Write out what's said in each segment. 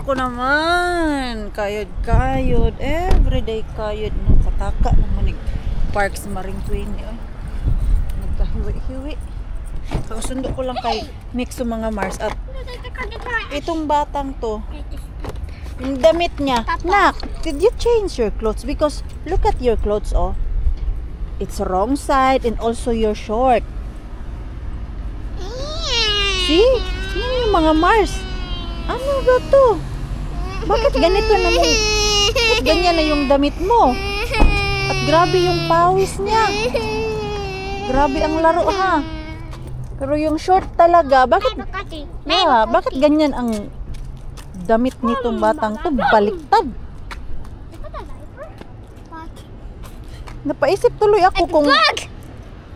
ko naman. Kayod-kayod. Everyday kayod. Nakataka naman. Parks Maring Queen. Nagkahiwi-hiwi. Sundo ko lang kay Mix mga Mars. At itong batang to, yung damit niya. Nak, did you change your clothes? Because look at your clothes, oh. It's wrong side and also your short. See? Yan yung mga Mars. Ano ba to? Bakit ganito naman? Bakit ganyan na yung damit mo? At grabe yung pawis niya. Grabe ang laro, ha? Pero yung short talaga, bakit? Yeah, bakit ganyan ang damit nitong batang to? Baliktad. Napaisip tuloy ako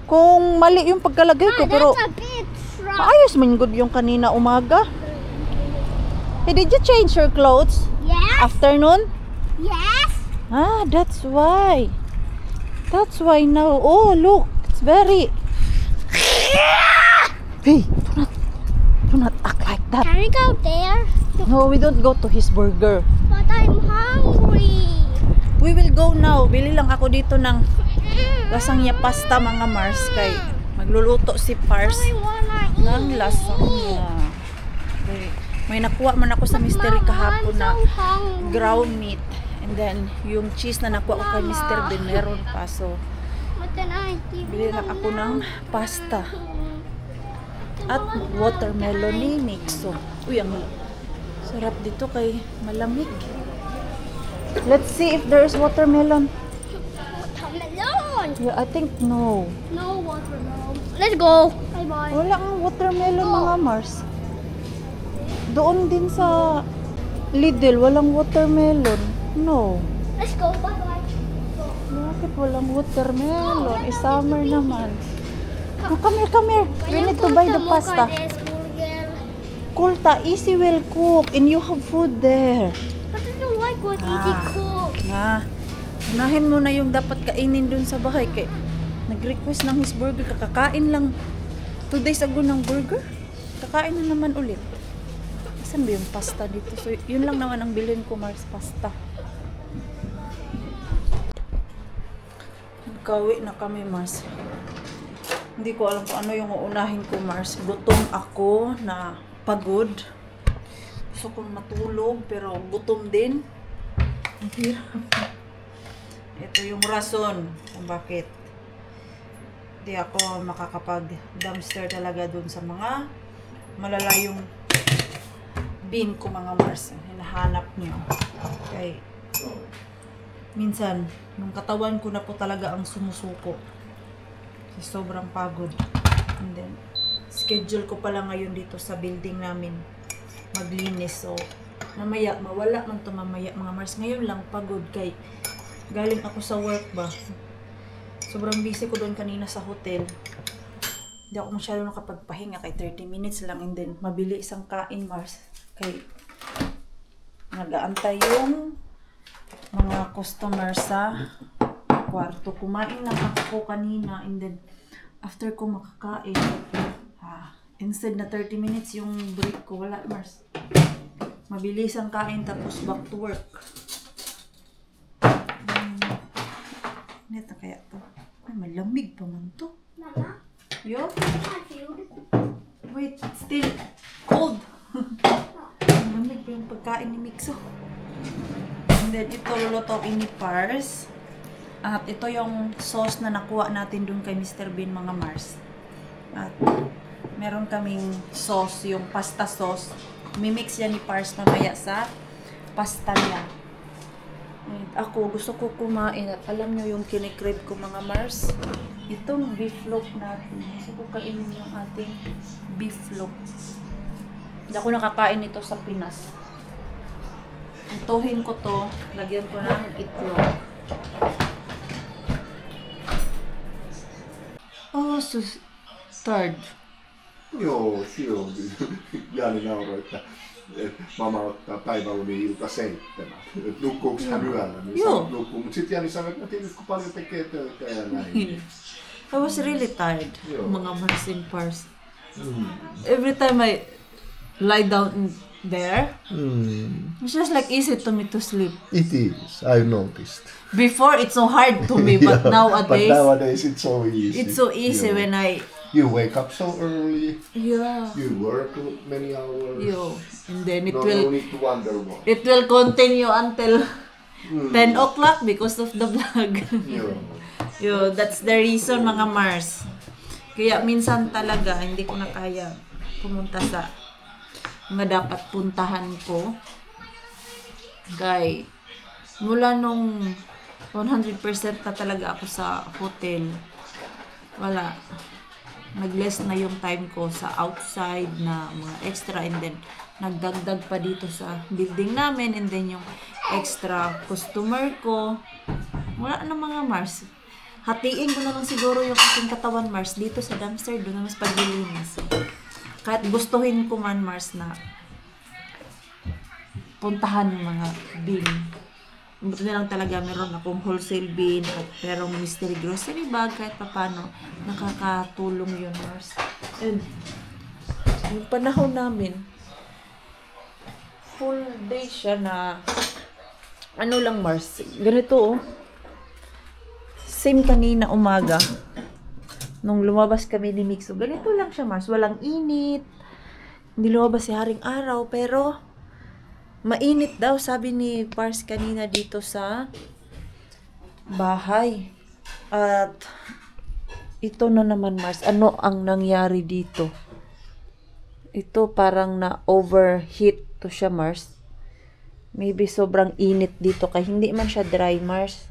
kung mali yung pagkalagay ko, pero maayos man good yung kanina umaga. Hey, did you change your clothes? Yes. Afternoon? Yes. Ah, that's why. That's why now. Oh, look. It's very... Hey, do not act like that. Can we go there? No, we don't go to his burger. But I'm hungry. We will go now. Bili lang ako dito ng lasagna pasta mga Mars. Kay magluluto si Pars I wanna eat. ng lasagna. Okay. May nakuha man ako sa mystery kahapon na ground meat. And then, yung cheese na nakuha ko kay Mr. Ben, meron pa. So, bili lang ako ng pasta. At watermelon ni mix. So, uy, ang sarap dito kay malamig. Let's see if there's watermelon. Watermelon. Yeah, I think no. No watermelon. Let's go. Bye bye. Wala ang watermelon mga Mars. Doon din sa Lidl, walang watermelon. No. Let's go. Bye bye. Bakit walang watermelon? Summer naman. Oh, come here. We need to buy the pasta. Kulta, easy will cook and you have food there. But I don't like what easy cook. Unahin mo na yung dapat kainin dun sa bahay. Kay nag-request ng his burger. Kakakain lang 2 days ago ng burger. Kakain na naman ulit. Saan ba yung pasta dito? So, yun lang naman ang bilhin ko, Mars, pasta. Nagkawi na kami, Mars. Hindi ko alam kung ano yung uunahin ko, Mars. Gutom ako na pagod. Gusto kong matulog, pero gutom din. Ito yung rason kung bakit hindi ako makakapag-dumpster talaga dun sa mga malalayong bin ko mga Mars. Hinahanap nyo. Okay. Minsan, yung katawan ko na po talaga ang sumusuko. Sobrang pagod. And then, schedule ko pala ngayon dito sa building namin maglinis. So, mamaya, mawala man to mamaya mga Mars. Ngayon lang pagod kay galing ako sa work ba. Sobrang busy ko doon kanina sa hotel. Hindi ako masyado nakapagpahinga kay 30 minutes lang and then mabili isang kain Mars. Kay nag-aantay yung mga customer sa kwarto. Kumain lang ako kanina and then after ko makakain instead na 30 minutes yung break ko, wala Mars. Mabilis ang kain tapos back to work. Neta kaya to. Ay, malamig pa man to. Mama? Yo? Wait, it's still cold. Malamig pa yung pagkain ni Mixo. And then ito lulutuin ni Pars. At ito yung sauce na nakuha natin dun kay Mr. Bean mga Mars. At meron kaming sauce, yung pasta sauce. Mimix yan ni Pars mamaya sa pasta niya. And ako, gusto ko kumain. At alam nyo yung kinikrave ko mga Mars. Itong beef loaf natin. Gusto ko kainin yung ating beef loaf. Hindi ako nakakain ito sa Pinas. Ituhin ko to. Lagyan ko ng itlog. Oh, so third. Joo, silloin Jani nauroi, että mama ottaa päiväuni ilta 7. Nukkuuko hän yöllä? Niin Joo. Nukkuu, mutta sitten Jani sanoi, että mä tiedän, kun paljon tekee töitä ja näin. I was really tired, Joo. mga Mars and Pars. Every time I lie down and There. It's just like easy to me to sleep. It is. I've noticed. Before, it's so hard to me, but But nowadays, nowadays it's so easy. it's so easy when I, You wake up so early. yeah, You work many hours. and then No need to wonder why. it will continue until 10 o'clock because of the vlog. That's the reason, mga Mars. Kaya minsan talaga, hindi ko na kaya pumunta sa mga dapat puntahan ko. Kaya, mula nung 100% na talaga ako sa hotel, wala. Nag-less na yung time ko sa outside na mga extra, and then nagdagdag pa dito sa building namin, and then yung extra customer ko. Wala na, mga Mars. Hatiin ko na lang siguro yung aking katawan, Mars, dito sa dumpster, doon na mas paglilinis. Kahit gustuhin ko man, Mars, na puntahan yung mga bin. Buti na lang talaga meron akong wholesale bin at merong mystery grocery bag, kahit papano nakakatulong yun, Mars. And yung panahon namin, full day siya na ano lang, Mars. Ganito, oh. Same kanina umaga. Nung lumabas kami ni Mixo, ganito lang siya, Mars. Walang init. Hindi lumabas si Haring Araw, pero mainit daw, sabi ni Pars kanina dito sa bahay. At ito na naman, Mars. Ano ang nangyari dito? Ito parang na overheat to siya, Mars. Maybe sobrang init dito, kaya hindi man siya dry, Mars.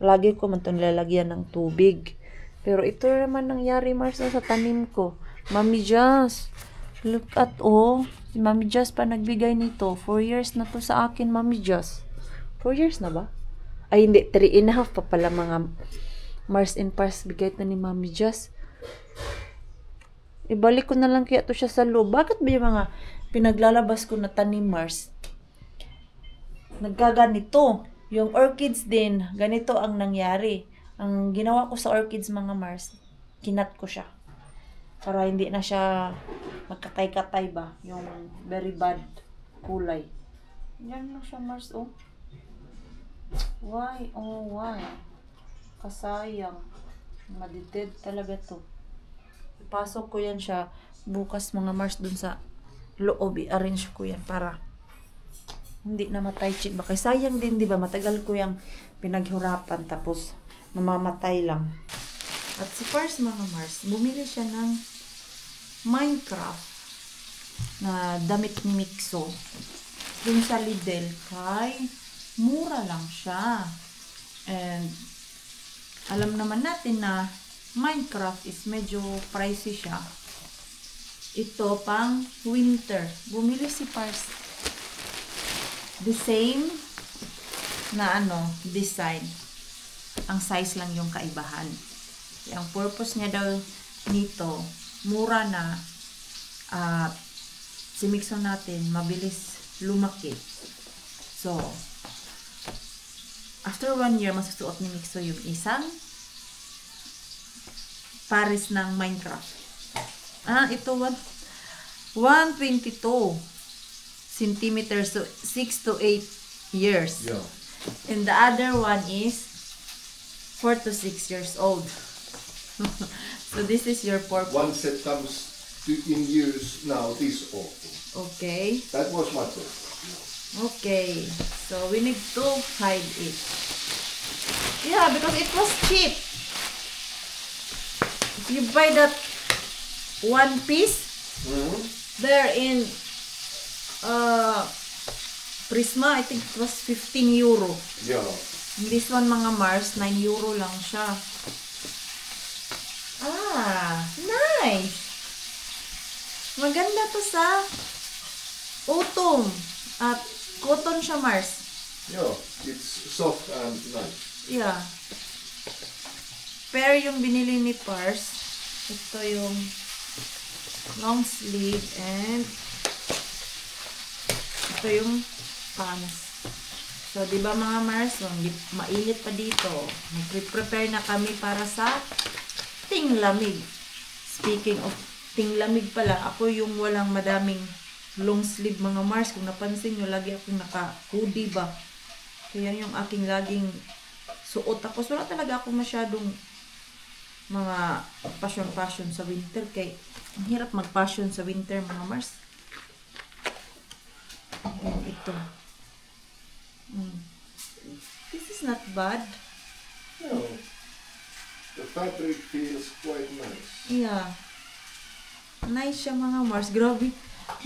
Lagi ko man ito nilalagyan ng tubig. Pero ito naman nangyari, Mars, sa tanim ko. Mami Jazz, look at, si Mami Jazz pa nagbigay nito. 4 years na to sa akin, Mami Jazz. 4 years na ba? Ay, hindi. 3.5 pa pala, mga Mars and Pars. Bigay na ni Mami Jazz. Ibalik ko na lang kaya to siya sa loob. Bakit ba yung mga pinaglalabas ko na tanim, Mars? Nagkaganito. Yung orchids din, ganito ang nangyari. Ang ginawa ko sa orchids, mga Mars, kinat ko siya. Para hindi na siya magkatay-katay ba. Yung very bad kulay. Yan na siya, Mars, oh. Why? Oh, why? Kasayang. Madided talaga to. Ipasok ko yan siya bukas, mga Mars, dun sa loob. I-arrange ko yan para hindi na matay chick. Baka sayang din, di ba? Matagal ko yung pinaghirapan, tapos mamamatay lang. At si Pars, mga Mars, bumili siya ng Minecraft na damit ni Mixo dun sa Lidl, kay mura lang siya. And alam naman natin na Minecraft is medyo pricey siya. Ito pang winter. Bumili si Pars the same na design. Ang size lang yung kaibahan. Ang purpose niya daw nito, mura na, si Mixo natin mabilis lumaki. So, after 1 year, masusuot ni Mixo yung isang pares ng Minecraft. Ito 122 centimeters, so 6 to 8 years. Yeah. And the other one is 4 to 6 years old. So this is your purpose. One set comes in use now this autumn. Okay. That was my purpose. Okay. So we need to hide it. Yeah, because it was cheap. If you buy that one piece, there in Prisma, I think it was 15 euro. Yeah. This one, mga Mars, 9 euro lang siya. Nice! Maganda to sa autumn. At cotton siya, Mars. Yeah, it's soft and nice. Yeah. Pero yung binili ni Pars, ito yung long sleeve, and ito yung panas. So, di ba, mga Mars, mainit pa dito. Mag-prepare na kami para sa tinglamig. Speaking of tinglamig pala, ako yung walang madaming long sleeve mga Mars. Kung napansin nyo, lagi akong naka-hoodie ba. Kaya yung aking laging suot. Tapos wala talaga ako masyadong mga passion sa winter. Kaya ang hirap mag-passion sa winter mga Mars. Ayan, ito. This is not bad. No. The fabric feels quite nice. Yeah. Nice siya mga Mars. Grabe.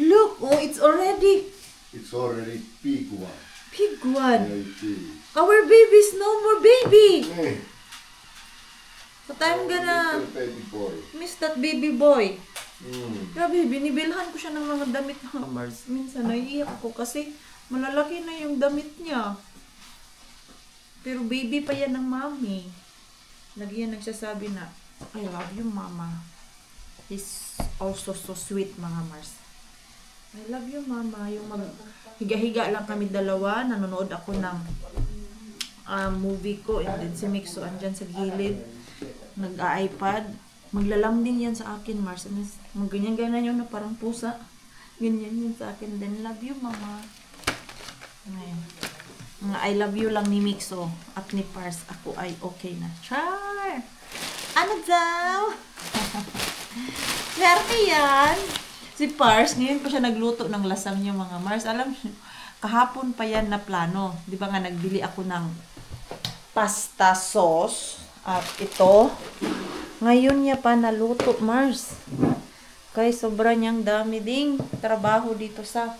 Look, oh, it's already It's already big one. big one. Yeah, it is. Our baby's no more baby. Hey, But I'm gonna little baby boy. miss that baby boy. Mm. Grabe, binibilhan ko siya ng mga damit mga Mars. Minsan naiiyak ako kasi malalaki na yung damit niya. Pero baby pa yan ng mami. Lagi yan nagsasabi na, I love you mama. He's also so sweet mga Mars. I love you mama. Yung higa-higa lang kami dalawa. Nanonood ako ng movie ko. And then si Mixo andyan sa gilid. Nag-iPad. Maglalambing yan sa akin, Mars. Ganyan-ganyan yung na parang pusa. Ganyan yun sa akin. Then, love you, mama. Ngayon. Mga I love you lang ni Mixo at ni Pars. Ako ay okay na. Char! Ano daw? Swerte yan. Si Pars, ngayon pa siya nagluto ng lasagna mga Mars. Alam niyo, kahapon pa yan na plano. Di ba nga nagbili ako ng pasta sauce. At ito, ngayon niya pa naluto, Mars. Kaya sobra niyang dami ding trabaho dito sa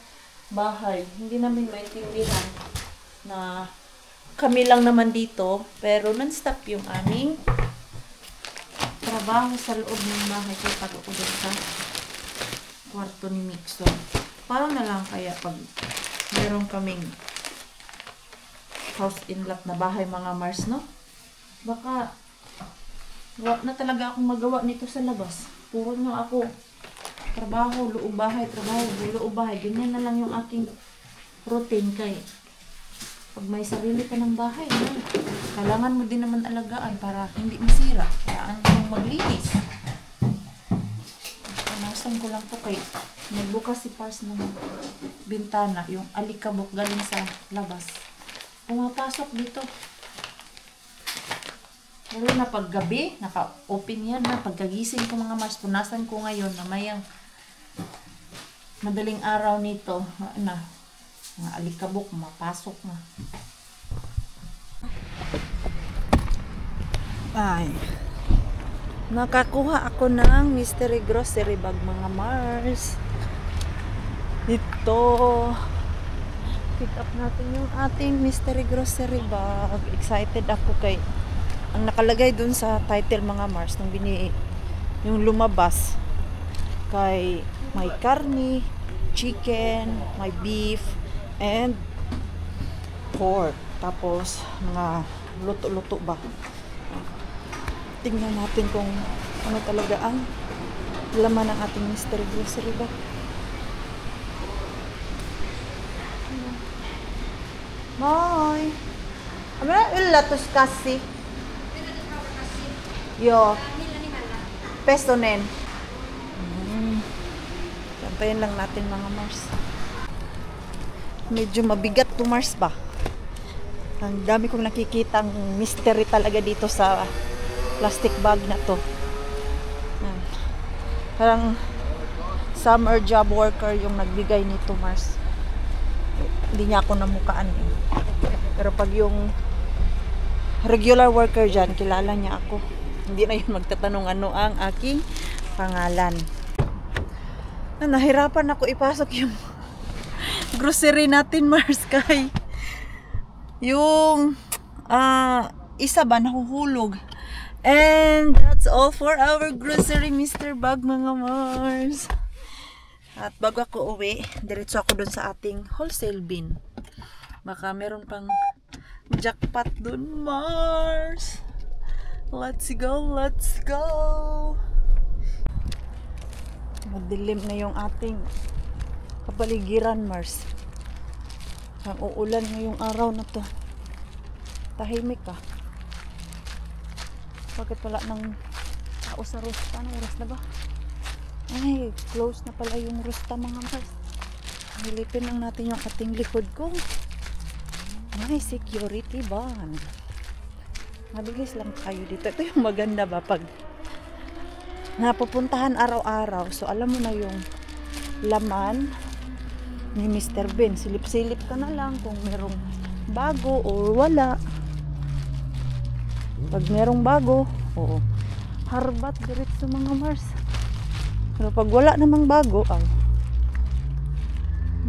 bahay. Hindi namin maintindihan na kami lang naman dito. Pero non-stop yung aming trabaho sa loob ng bahay. Kaya pag ako dun sa kwarto ni Mixo. Parang na lang kaya pag meron kaming house in lot na bahay mga Mars, no? Baka wala na talaga akong magawa nito sa labas. Puro na ako trabaho, loob bahay, trabaho, loob bahay. Ganyan na lang yung aking routine kay pag may sarili ka ng bahay, kailangan mo din naman alagaan para hindi masira. Kailangan mo maglinis. Panasan ko lang po kay nagbukas si Pars ng bintana, yung alikabok galing sa labas. Pumapasok dito. Lalo na pag gabi, naka-open yan na. Pagkagising ko mga Mars, punasan ko ngayon na mayang madaling araw nito na mga alikabok, mapasok na. Ay, nakakuha ako ng mystery grocery bag mga Mars. Ito. Pick up natin yung ating mystery grocery bag. Excited ako kay ang nakalagay dun sa title mga Mars nung yung lumabas kay may karni, chicken, may beef and pork, tapos mga luto-luto ba. Tingnan natin kung ano talaga ang laman ng ating mystery grocery bag. Bye. Amira ulatos kasi yo pesto nen. Tampayin lang natin mga Mars. Medyo mabigat to Mars ba. Ang dami kong nakikita ang mystery talaga dito sa plastic bag na to. Parang summer job worker yung nagbigay nito Mars. Hindi niya ako namukaan eh. Pero pag yung regular worker dyan, kilala niya ako. Hindi na yun magtatanong ano ang aking pangalan. Nahirapan ako ipasok yung grocery natin Mars kay yung isa ba nahuhulog. And that's all for our grocery Mr. Bag mga Mars. At bago ako uwi, diretso ako dun sa ating wholesale bin. Baka meron pang jackpot dun Mars. Let's go, let's go. Madilim na yung ating kapaligiran Mars. Ang uulan ngayong araw na to. Tahimik ka. Bakit wala ng tao sa Rusta? Anong oras na ba? Ay, close na pala yung Rusta mga Mars. Silipin lang natin yung ating likod ko. May security van. Mabilis lang tayo dito. Ito yung maganda ba pag napupuntahan araw-araw. So alam mo na yung laman ni Mr. Bean. Silip-silip ka na lang kung merong bago o wala. Pag merong bago, oo, harbat diretso mga Mars. Pero pag wala namang bago, ay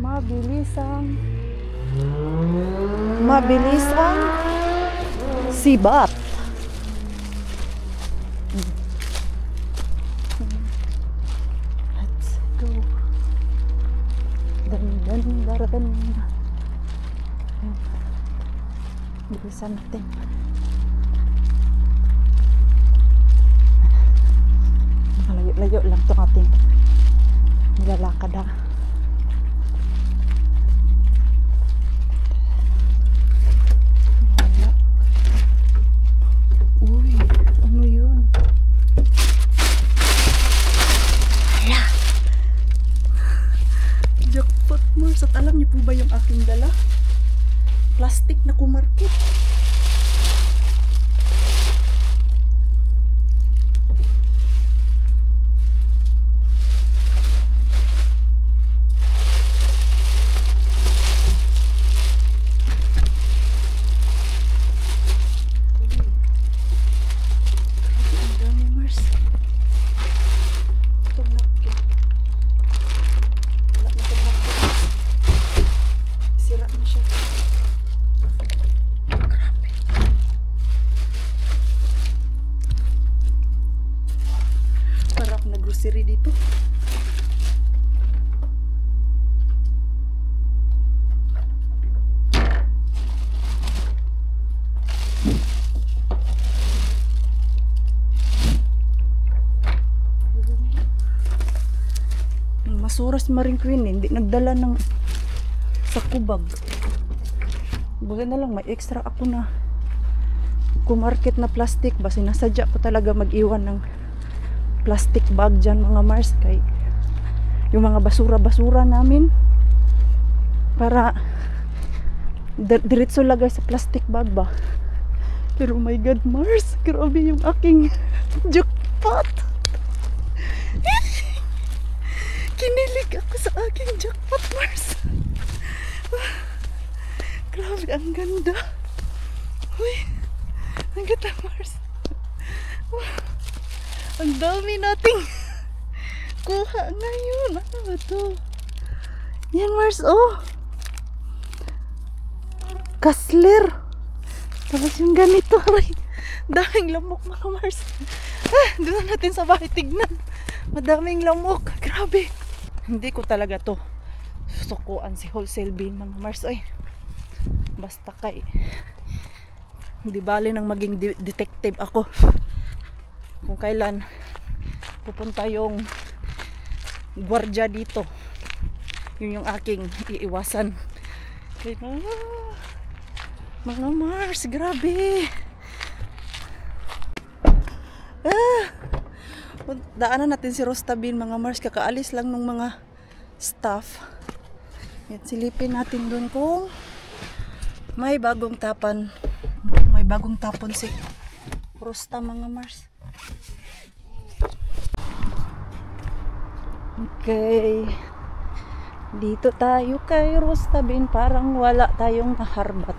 mabilis ang sibat. Let's go. Dan. Bilisan natin. Layo lang itong ating nilalakad ha. Wala. Uy, ano yun? Hala! Jackpot Mars. At alam niyo po ba yung aking dala? Plastic na kumarkit. Grocery dito. Masuras Maring Queen, hindi nagdala ng sa kubag. Baga na lang may extra ako na kumarket na plastic ba, sinasadya ko talaga mag-iwan ng plastic bag dyan mga Mars, kay yung mga basura-basura namin para diretso lagay sa plastic bag ba. Pero oh my god Mars, grabe yung aking jackpot. Kinilig ako sa aking jackpot Mars. Grabe, ang ganda. Uy, ang ganda Mars. Ang dami nating kuha ngayon. Ano ba to? Yan Mars, oh. Kasler. Tapos yung ganito. Daming lamok mga Mars. Doon natin sa bahay tignan. Madaming lamok. Grabe. Hindi ko talaga to susukuan si Wholesale Bean mga Mars. Ay, basta kay hindi bali nang maging detective ako. Kung kailan pupunta yung gwardiya dito, yun yung aking iiwasan. Kaya mga Mars, grabe. Daanan natin si Rosta Bean mga Mars, kakaalis lang ng mga staff. Yan, silipin natin dun kung may bagong tapon si Rosta mga Mars. Okay, dito tayo kay Rosta Bean, parang wala tayong naharbat.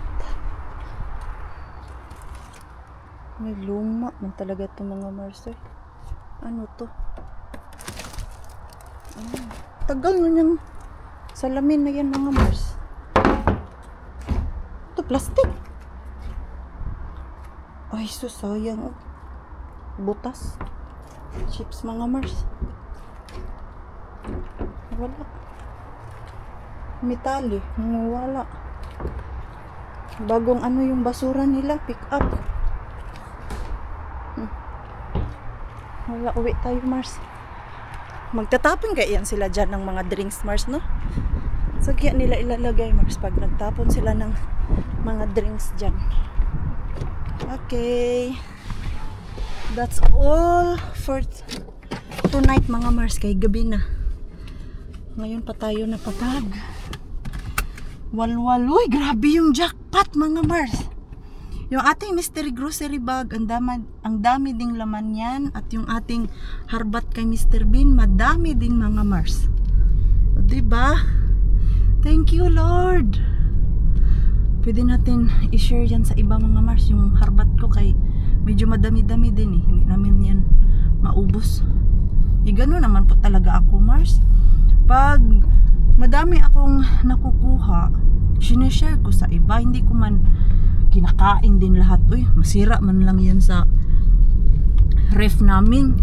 May luma man talaga ito mga Mars. Ano to? Tagal na niyang salamin na yan mga Mars. Ito plastic. Ay susayang, butas. Chips mga Mars. Wala. Metal eh. Wala. Bagong ano yung basura nila. Pick up. Wala. Uwi tayo Mars. Magtatapon kaya yan sila dyan ng mga drinks Mars, no? So kaya nila ilalagay Mars pag nagtapon sila ng mga drinks dyan. Okay. That's all for tonight mga Mars, kay gabi na. Ngayon pa tayo napapag. Walwal. Uy, grabe yung jackpot mga Mars. Yung ating mystery grocery bag, ang dami ding laman yan. At yung ating harbat kay Mr. Bean, madami din mga Mars. O, diba? Thank you, Lord. Pwede natin i-share yan sa iba mga Mars. Yung harbat ko kay medyo madami-dami din eh. Hindi namin yan maubos. Gano'n naman po talaga ako, Mars. Pag madami akong nakukuha, sinishare ko sa iba. Hindi ko man kinakain din lahat. Uy, masira man lang yan sa ref namin.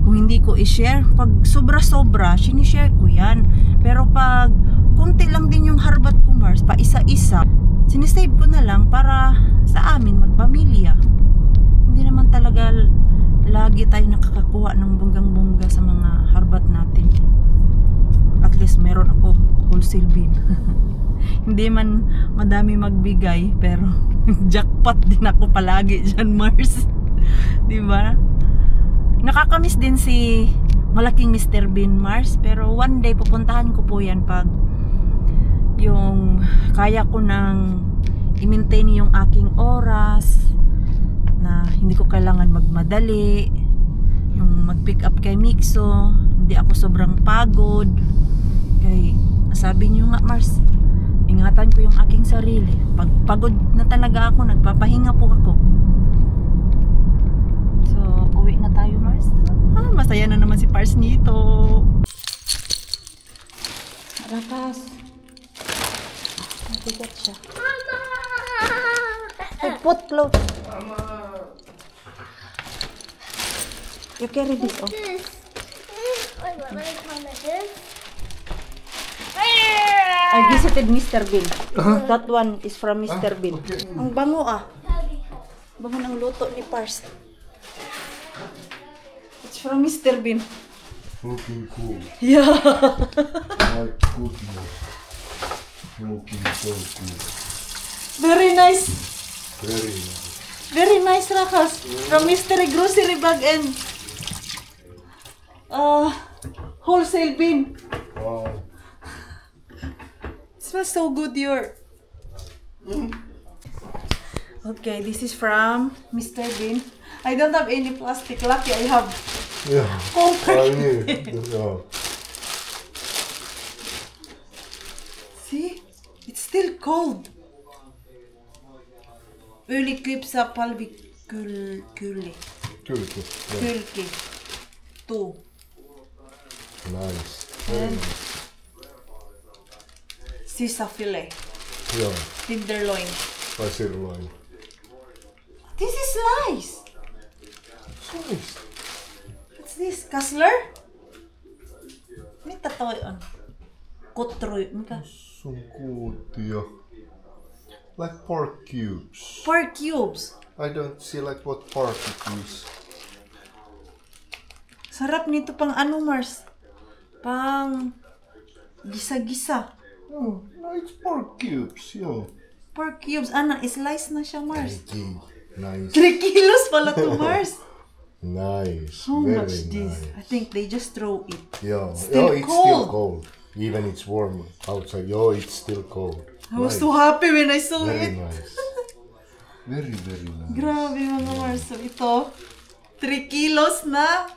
Kung hindi ko i-share, pag sobra-sobra, sinishare ko yan. Pero pag kunti lang din yung harbat ko, Mars, pa isa-isa, sinisave ko na lang para sa amin magpamilya. Hindi naman talaga lagi tayo nakakakuha ng bonggang-bongga sa mga harbat natin. At least meron ako wholesale bin. Hindi man madami magbigay, pero jackpot din ako palagi dyan, Mars. Diba? Nakakamiss din si malaking Mr. Bean, Mars. Pero one day pupuntahan ko po yan pag yung kaya ko nang i-maintain yung aking oras, na hindi ko kailangan magmadali, yung mag-pick up kay Mixo, hindi ako sobrang pagod. Kaya sabi niyo nga, Mars, ingatan ko yung aking sarili. Pag pagod na talaga ako, nagpapahinga po ako. So, uwi na tayo, Mars. Masaya na naman si Pars nito. Rakas. Matigat siya. Hey, put clothes. You carry this off. This. Wait, let me climb like this. I visited Mr. Bean. That one is from Mr. Bean. Okay. Ang bango ah. Bango ng luto ni Pars. It's from Mr. Bean. Looking cool. Yeah. Like cooking. Looking so cool. Very nice. Very nice. Very nice, Rakas. From Mystery Grocery Bag and wholesale bin. Wow. It smells so good, your. Okay, this is from Mr. Bean. I don't have any plastic. Lucky I have. Yeah. Comfort. Yeah. See? It's still cold. Ölikip sa palvikuli. Cool. Yeah. Kylki. 2. Nice. Very And nice. sisa filet. Yeah. Tenderloin. Sirloin. This is slice. Nice. What's this? Kassler? Mitä toi on? Kutrui. Mikä? Sunkuutio. Like pork cubes. Pork cubes. I don't see like what pork it is. Sarap nito pang ano, Mars? Pang gisa-gisa. Oh, no, it's pork cubes. Yeah. Pork cubes. Ano, slice na siya, Mars. Okay. Nice. 3 kilos pala to, Mars. Nice. How Very much this? nice. I think they just throw it. Yeah. Still Oh, it's cold. still cold. Even it's warm outside. Oh, it's still cold. I was Nice. so happy when I saw Very it. nice. Very, very nice. Grabe mga Mars. So ito, 3 kilos na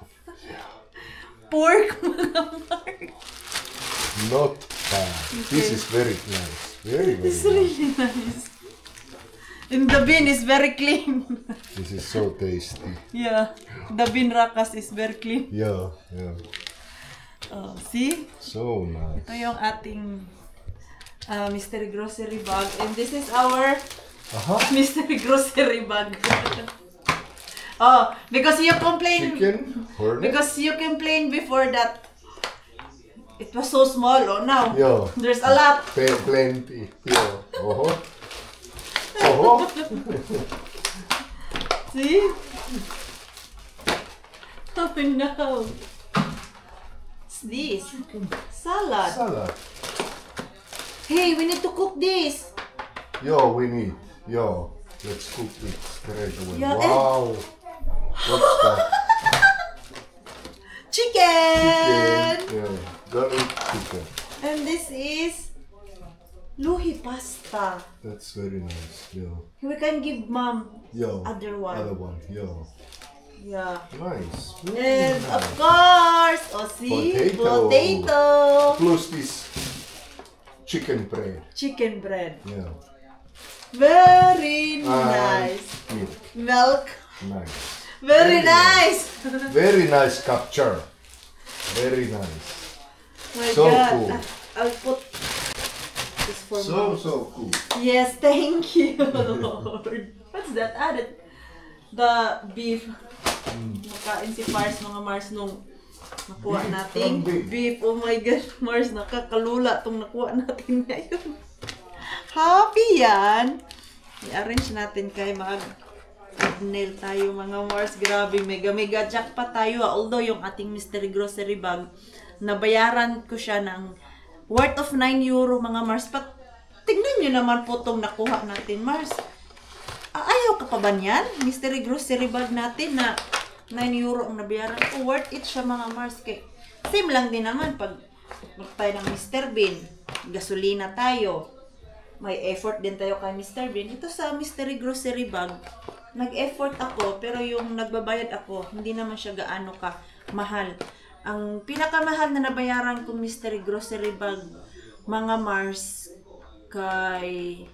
pork mga Mars. Not bad. This is very nice. Very, very It's nice. really nice. And the bin is very clean. This is so tasty. Yeah, the bin Rakas is very clean. Yeah, yeah. Oh, see? So nice. Ito yung ating mystery grocery bag. And this is our mystery grocery bag. Oh, because you complained. Chicken? Hornet? Because you complained before that it was so small. Oh, now Yeah. there's a lot. Plenty. Yeah. Oh. Oh. See? Oh no. What's this? Salad. Salad. Hey, we need to cook this. Yo, we need. Yo, let's cook it straight away. Yeah, Wow. What's that? Chicken. Yeah. Garlic chicken. And this is luya. pasta. That's very nice. Yeah. We can give mom Yeah. other one. Other one. Yeah. Yeah. Nice. And of course, see, potato. Plus this chicken bread. Chicken bread. Yeah. Very And nice. milk. Milk. Nice. Very nice. Very nice capture. Very nice. My So God. cool. I'll put this for So mom. cool. Yes, thank you, Lord. What's that? The beef. Nakain si Mars, mga Mars, nung nakuha Beef natin. from beef. Beef. Oh my God, Mars, nakakalula itong nakuha natin ngayon. Happy yan. I-arrange natin kay mag-nail tayo, mga Mars. Grabe, mega jackpot tayo. Although yung ating mystery grocery bag, nabayaran ko siya ng worth of 9 euro, mga Mars. Tingnan nyo naman po itong nakuha natin, Mars. Ayaw ka pa ba niyan? Mystery grocery bag natin na 9 euro ang nabayaran ko. Worth it siya, mga Mars. Same lang din naman pag tayo ng Mr. Bean. Gasolina tayo. May effort din tayo kay Mr. Bean. Ito sa mystery grocery bag, nag-effort ako, pero yung nagbabayad ako, hindi naman siya gaano ka mahal. Ang pinakamahal na nabayaran kong mystery grocery bag, mga Mars, kay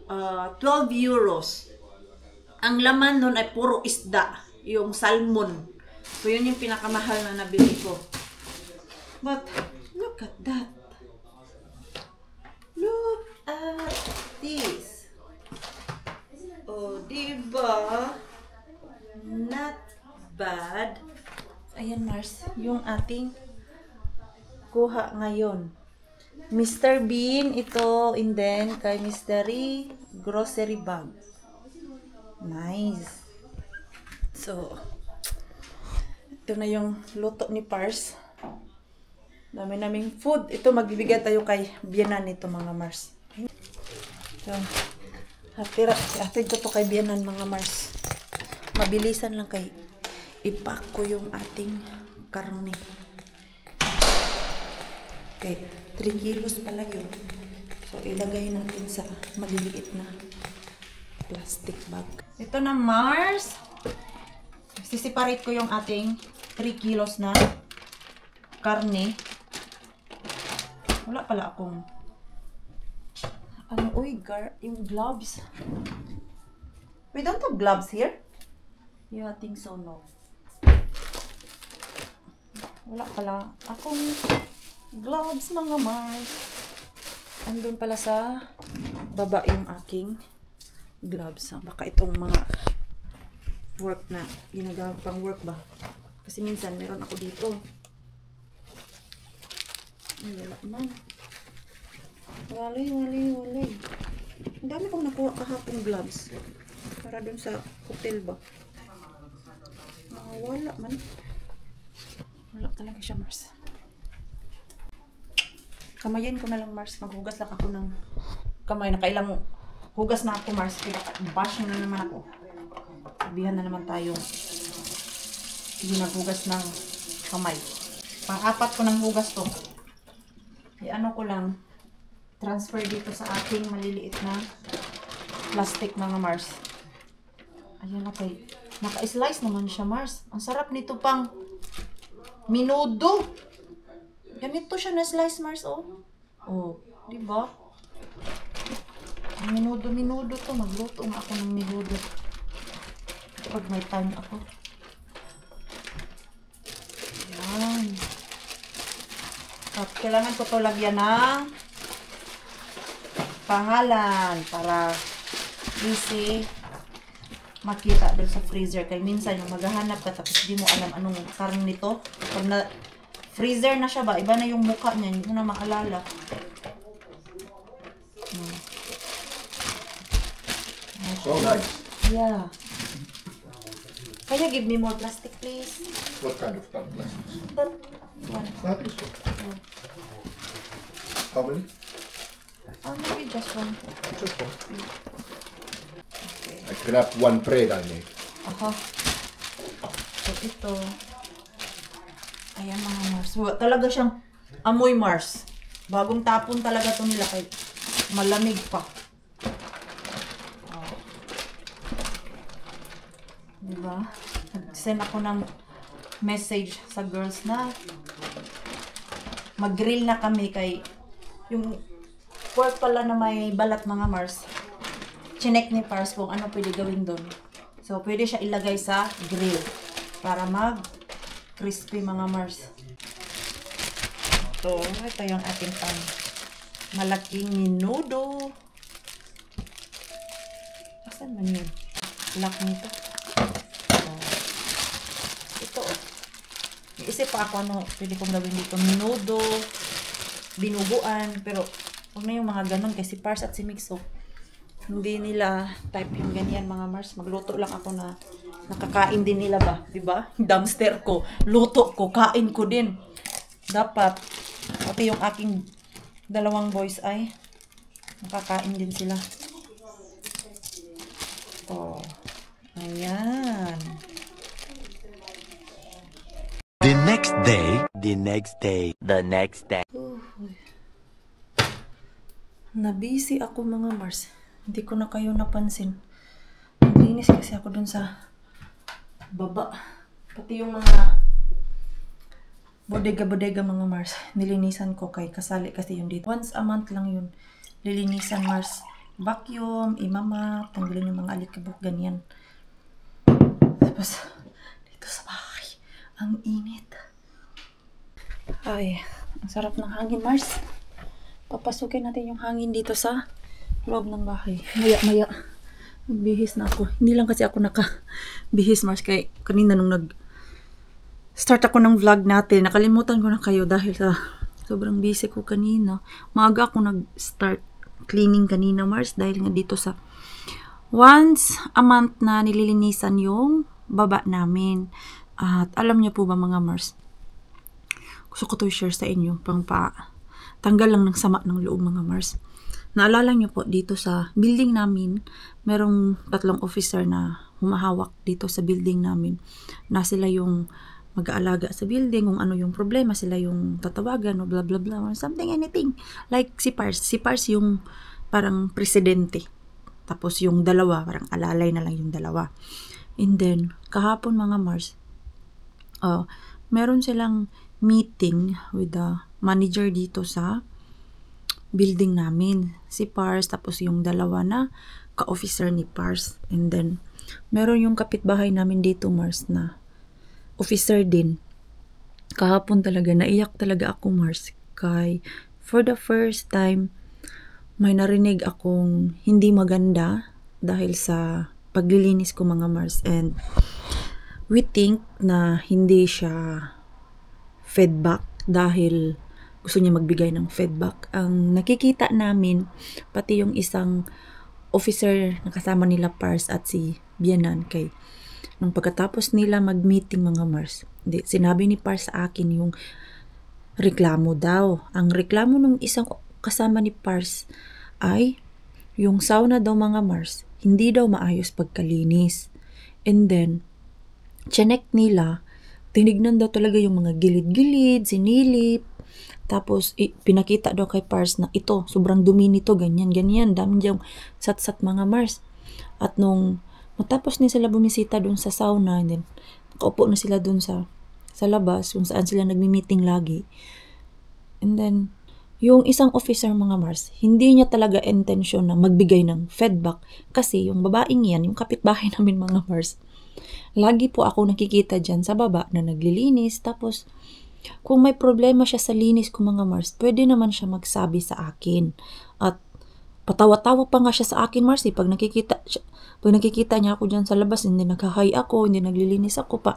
12 euros. Ang laman nun ay puro isda, yung salmon. So yun yung pinakamahal na nabili ko. But look at that. Look at this. Oh, diba? Not bad. Ayan, Mars, yung ating kuha ngayon. Mr. Bean, ito, and then kay mystery grocery bag. Nice. So, ito na yung luto ni Pars. Dami naming food. Ito, magbibigay tayo kay Bianan nito, mga Mars. So, hatid ko to kay Bianan, mga Mars. Mabilisan lang kay ipack ko yung ating karne. Okay, 3 kilos pala yun. So, ilagay natin sa maliliit na plastic bag. Ito na, Mars. Sisiparate ko yung ating 3 kilos na karne. Wala pala akong yung gloves. We don't have gloves here? Yeah, I think so, no. Wala pala akong gloves, mga Mars. Andun pala sa baba yung aking gloves. Baka itong mga work na ginagawa pang work ba? Kasi minsan meron ako dito. Ay, wala man. Wali. Ang dami kong nakuha kahapong gloves. Para dun sa hotel ba? Wala man. Wala talaga siya, Mars. Kamayin ko na lang, Mars. Maghugas lang ako ng kamay. Nakailang hugas na ako, Mars. Bash na naman ako. Sabihan na naman tayo. Hindi naghugas ng kamay. Pang-apat ko ng hugas to. Ano ko lang. Transfer dito sa ating maliliit na plastic, mga Mars. Ayan na kay. Naka-slice naman siya, Mars. Ang sarap nito pang minudo. Ganito siya na slice, Mars, oh. Oh, di ba? Minudo to. Magluto nga ako ng minudo. Pag may time ako. Yan. At kailangan ko to lagyan ng pangalan para easy makita doon sa freezer. Kaya minsan yung maghahanap ka tapos di mo alam anong karne nito. Pag na freezer na siya ba, iba na yung mukha niya, hindi mo na maalala. So nice. Yeah. Kaya give me more plastic, please. What kind of plastic? That one. That is one. How many? Maybe just one. Just one. I grabbed one bread I made. Aha. So, ito. Ayan, mga Mars. Talaga siyang amoy Mars. Bagong tapon talaga ito nila. malamig pa. Oh. Diba? Nag-send ako ng message sa girls na mag-grill na kami kay yung pork pala na may balat mga Mars. Chinek ni Pars kung ano pwede gawin doon. So, pwede siya ilagay sa grill para mag-crispy mga Mars. So, ito yung ating malaking menudo. Asan man yun? Lock nito. Oh. Ito. Iisip pa ako ano pwede kong gawin dito. Menudo, binuguan, pero huwag na yung mga ganun kasi Pars at si Mixo. Hindi nila type yung ganyan mga Mars. Magluto lang ako na nakakain din nila ba? Diba? Dumpster ko, luto ko, kain ko din. Dapat, pati yung aking dalawang boys ay nakakain din sila. Oh, ayan. The next day, the next day, the next day. Nabisi ako mga Mars. Hindi ko na kayo napansin. Naglinis kasi ako dun sa baba. Pati yung mga bodega-bodega mga Mars. Nilinisan ko kay kasali kasi yung dito. Once a month lang yun. Lilinisan Mars. Vacuum, imamap, tanggalin yung mga alikabok, ganyan. Tapos, dito sa bahay. Ang init. Ay, ang sarap ng hangin Mars. Papasukin natin yung hangin dito sa loob ng bahay. Maya-maya. Nagbihis na ako. Hindi lang kasi ako nakabihis Mars kay kanina nung start ako ng vlog natin. Nakalimutan ko na kayo dahil sa sobrang busy ko kanina. Maaga ako nag-start cleaning kanina Mars dahil nga dito sa once a month na nililinisan yung baba namin. At alam niyo po ba mga Mars? Gusto ko to i-share sa inyo pang tanggal lang ng sama ng loob mga Mars. Naalala niyo po dito sa building namin, merong 3 officer na humahawak dito sa building namin. Na sila yung mag-aalaga sa building, kung ano yung problema, sila yung tatawagan o blah blah blah or something, anything. Like si Pars. Si Pars yung parang presidente. Tapos yung dalawa, parang alalay na lang yung dalawa. And then, kahapon mga Mars, meron silang meeting with the manager dito sa building namin. Si Pars, tapos yung dalawa na ka-officer ni Pars. And then, meron yung kapitbahay namin dito, Mars, na officer din. Kahapon talaga, naiyak talaga ako, Mars. Kay, for the first time, may narinig akong hindi maganda dahil sa paglilinis ko mga Mars. And, we think na hindi siya feedback dahil gusto niya magbigay ng feedback. Ang nakikita namin, pati yung isang officer na kasama nila Pars at si Bianan kay nung pagkatapos nila mag-meeting mga Mars, sinabi ni Pars sa akin yung reklamo daw. Ang reklamo ng isang kasama ni Pars ay yung sauna daw mga Mars, hindi daw maayos pagkalinis. And then, chinek nila, tinignan daw talaga yung mga gilid-gilid, sinilip. Tapos, pinakita daw kay Pars na ito, sobrang dumi nito, ganyan. Dami diyang sat-sat mga Mars. At nung matapos ni sila bumisita dun sa sauna, and then, nakaupo na sila dun sa labas, kung saan sila nagmi-meeting lagi. And then, yung isang officer mga Mars, hindi niya talaga intensyon na magbigay ng feedback. Kasi yung babaeng yan, yung kapitbahay namin mga Mars, lagi po ako nakikita dyan sa baba na naglilinis. Tapos, kung may problema siya sa linis ko mga Mars, pwede naman siya magsabi sa akin. At patawa-tawa pa nga siya sa akin Mars. Pag nakikita niya ako dyan sa labas, hindi naghahay ako, hindi naglilinis ako pa.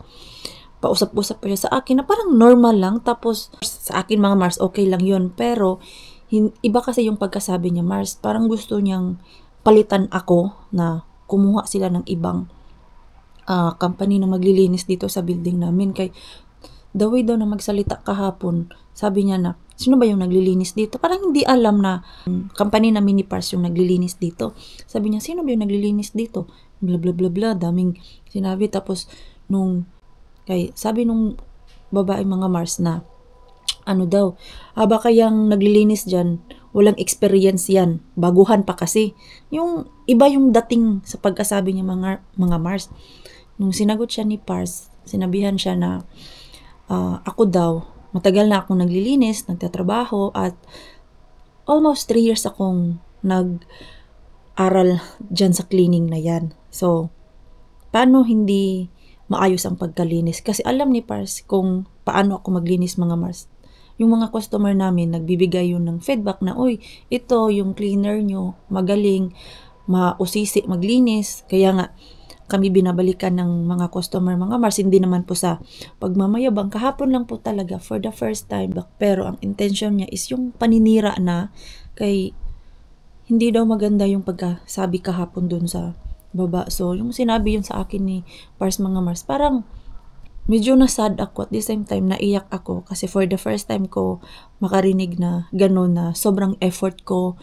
Pausap-usap pa siya sa akin na parang normal lang. Tapos sa akin mga Mars, okay lang yun. Pero iba kasi yung pagkasabi niya Mars. Parang gusto niyang palitan ako na kumuha sila ng ibang company na maglilinis dito sa building namin. Kay the way daw na magsalita kahapon, sabi niya na, sino ba yung naglilinis dito? Parang hindi alam na company na mini Pars yung naglilinis dito. Sabi niya, sino ba yung naglilinis dito? Bla bla bla bla, daming sinabi. Tapos, sabi nung babae mga Mars na, ano daw, baka yung naglilinis dyan, walang experience yan, baguhan pa kasi. Yung iba yung dating sa pagkasabi niya mga Mars. Nung sinagot siya ni Pars, sinabihan siya na ako daw, matagal na akong naglilinis, nagtatrabaho, at almost 3 years akong nag-aral dyan sa cleaning na yan. So, paano hindi maayos ang pagkalinis? Kasi alam ni Pars kung paano ako maglinis mga Mars. Yung mga customer namin, nagbibigay yun ng feedback na, uy, ito yung cleaner nyo, magaling, mausisi, maglinis. Kaya nga, kami binabalikan ng mga customer, mga Mars, hindi naman po sa pagmamayabang. Kahapon lang po talaga, for the first time. Pero ang intention niya is yung paninira na kay hindi daw maganda yung pagkasabi kahapon dun sa baba. So, yung sinabi yun sa akin ni Pars mga Mars, parang medyo nasad ako, at the same time naiyak ako kasi for the first time ko makarinig na gano'n, na sobrang effort ko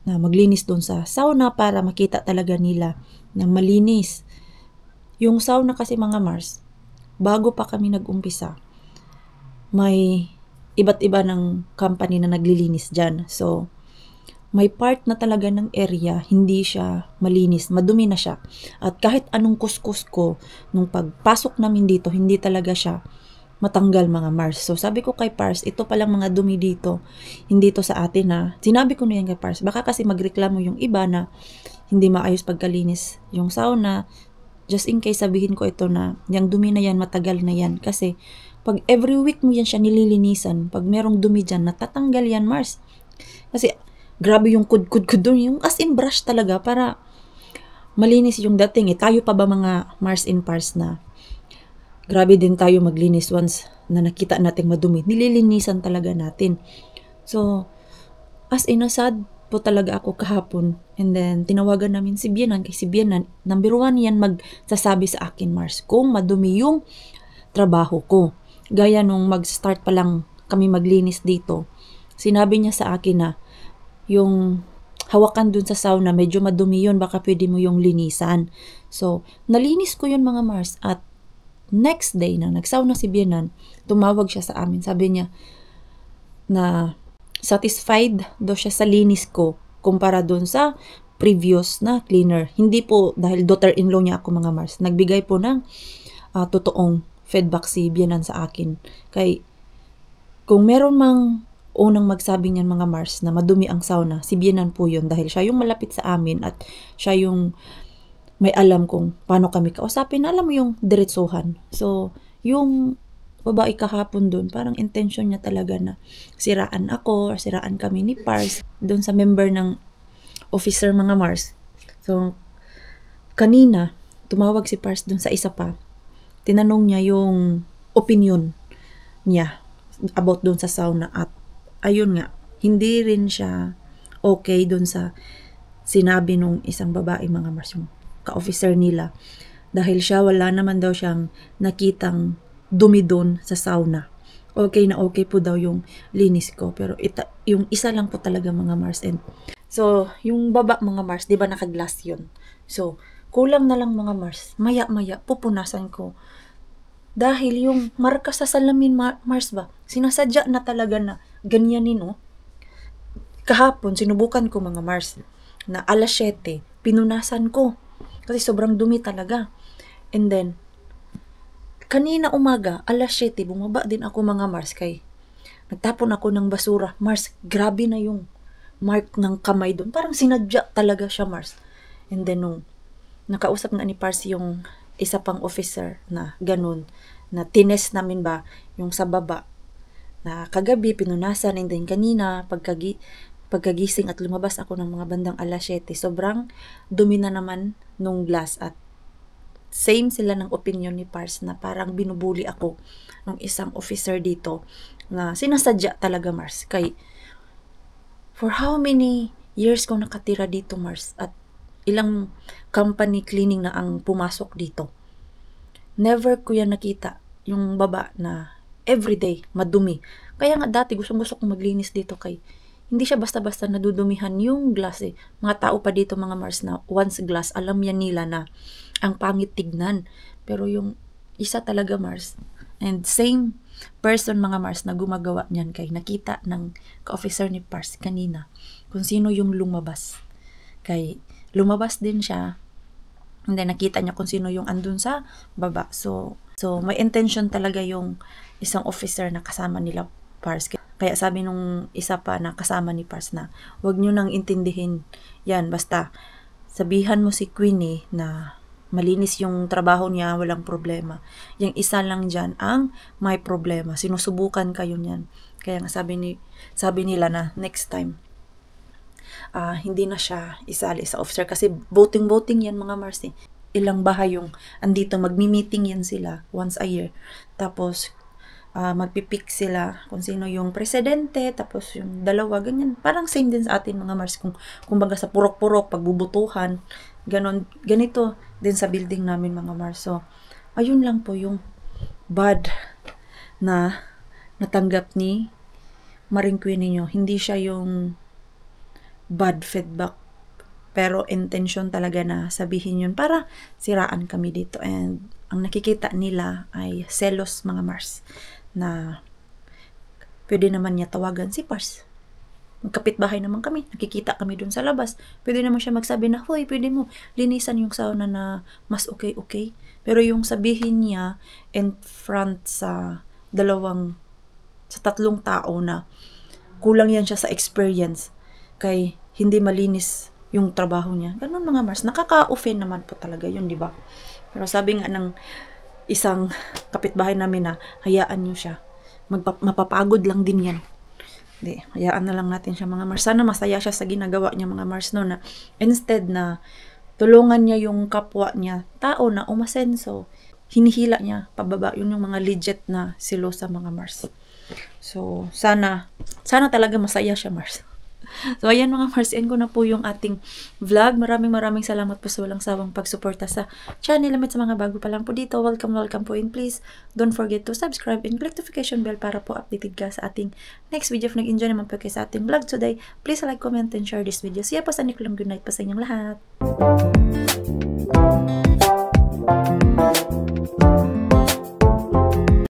na maglinis doon sa sauna para makita talaga nila na malinis. Yung sauna kasi mga Mars, bago pa kami nag-umpisa, may iba't iba ng company na naglilinis dyan. So, may part na talaga ng area, hindi siya malinis, madumi na siya. At kahit anong kuskus ko, nung pagpasok namin dito, hindi talaga siya matanggal mga Mars. So sabi ko kay Pars, ito palang mga dumi dito, hindi to sa atin na. Sinabi ko na yan kay Pars, baka kasi magreklamo yung iba na hindi maayos pagkalinis yung sauna. Just in case sabihin ko ito na, yung dumi na yan, matagal na yan. Kasi pag every week mo yan siya nililinisan, pag merong dumi dyan, natatanggal yan Mars. Kasi grabe yung kud doon, yung as in brush talaga para malinis yung dating. Tayo pa ba mga Mars in Pars na grabe din tayo maglinis once na nakita nating madumi. Nililinisan talaga natin. So, as in sad po talaga ako kahapon. And then, tinawagan namin si Bianan. Kay si Bianan, number 1 yan magsasabi sa akin, Mars, kung madumi yung trabaho ko. Gaya nung mag-start pa lang kami maglinis dito, sinabi niya sa akin na yung hawakan dun sa sauna, medyo madumi yun, baka pwede mo yung linisan. So, nalinis ko yun mga Mars. At next day na nagsauna si Bianan, tumawag siya sa amin. Sabi niya na satisfied daw siya sa linis ko kumpara dun sa previous na cleaner. Hindi po dahil daughter-in-law niya ako mga Mars. Nagbigay po ng totoong feedback si Bianan sa akin. Kay kung meron mang unang magsabi niyan mga Mars na madumi ang sauna, si Bianan po yun dahil siya yung malapit sa amin at siya yung may alam kung paano kami kausapin. Alam mo yung diretsuhan. So, yung babae kahapon dun, parang intention niya talaga na siraan ako or siraan kami ni Pars dun sa member ng officer mga Mars. So, kanina, tumawag si Pars dun sa isa pa. Tinanong niya yung opinion niya about dun sa sauna at ayun nga, hindi rin siya okay dun sa sinabi nung isang babae mga Mars, yung ka-officer nila. Dahil siya, wala naman daw siyang nakitang dumi dun sa sauna. Okay na okay po daw yung linis ko. Pero yung isa lang po talaga mga Mars. And so, yung baba mga Mars, di ba naka-glass yun? So, kulang na lang mga Mars. Maya-maya, pupunasan ko. Dahil yung marka sa salamin Mars ba, sinasadya na talaga na ganyanin, oh. Kahapon, sinubukan ko mga Mars, na alas 7, pinunasan ko. Kasi sobrang dumi talaga. And then, kanina umaga, alas 7, bumaba din ako mga Mars kay nagtapon ako ng basura. Mars, grabe na yung mark ng kamay doon. Parang sinadya talaga siya Mars. And then, nung nakausap nga ni Pars yung isa pang officer na ganun, na tines namin ba yung sa baba, na kagabi pinunasan, and then kanina pagkagising at lumabas ako ng mga bandang alas 7, sobrang dumi na naman nung glass. At same sila ng opinion ni Pars na parang binubuli ako ng isang officer dito na sinasadya talaga Mars. Kay for how many years ko nakatira dito Mars at ilang company cleaning na ang pumasok dito, never ko yan nakita yung baba na everyday madumi. Kaya nga dati gusto kong maglinis dito kay hindi siya basta-basta nadudumihan yung glass eh. Mga tao pa dito mga Mars na once glass, alam yan nila na ang pangit tignan. Pero yung isa talaga Mars, and same person mga Mars na gumagawa niyan kay nakita ng ka-officer ni Pars kanina kung sino yung lumabas. Kay lumabas din siya. And then nakita niya kung sino yung andun sa baba. So may intention talaga yung isang officer na kasama nila Pars. Kaya sabi nung isa pa na kasama ni Pars na wag niyo nang intindihin yan, basta sabihan mo si Queenie na malinis yung trabaho niya, walang problema. Yung isa lang dyan ang may problema. Sinusubukan kayo niyan. Kaya nga sabi nila na next time, hindi na siya isali sa officer. Kasi voting yan mga Mars eh. Ilang bahay yung andito, magmi-meeting yan sila once a year. Tapos, magpipick sila kung sino yung presidente, tapos yung dalawa, ganyan. Parang same din sa atin mga Mars. Kung baga sa purok-purok, pagbubutuhan, ganito din sa building namin mga Mars. So, ayun lang po yung bad na natanggap ni Maring Queenie nyo. Hindi siya yung bad feedback, pero intention talaga na sabihin yun para siraan kami dito. And ang nakikita nila ay selos mga Mars, na pwede naman niya tawagan si Pars. Magkapitbahay naman kami, nakikita kami dun sa labas. Pwede naman siya magsabi na, hoy, pwede mo linisan yung sauna na mas okay. Pero yung sabihin niya in front sa tatlong tao na kulang yan siya sa experience, kay hindi malinis yung trabaho niya. Ganun mga Mars, nakaka-offend naman po talaga yun, di ba? Pero sabi nga ng isang kapitbahay namin na hayaan niyo siya. Mapapagod lang din yan. Di, hayaan na lang natin siya mga Mars. Sana masaya siya sa ginagawa niya mga Mars, no, na instead na tulungan niya yung kapwa niya, tao na umasenso, hinihila niya pababa. Yun yung mga legit na silosa mga Mars. So, sana talaga masaya siya Mars. So, ayan mga Mars, end ko na po yung ating vlog. Maraming salamat po sa walang sawang pagsuporta sa channel. Lamit sa mga bago pa lang po dito, welcome po, and please don't forget to subscribe and click notification bell para po updated ka sa ating next video. If nag-enjoy naman po kayo sa ating vlog today, please like, comment, and share this video. Siya po sa Nicolang, good night pa sa inyong lahat.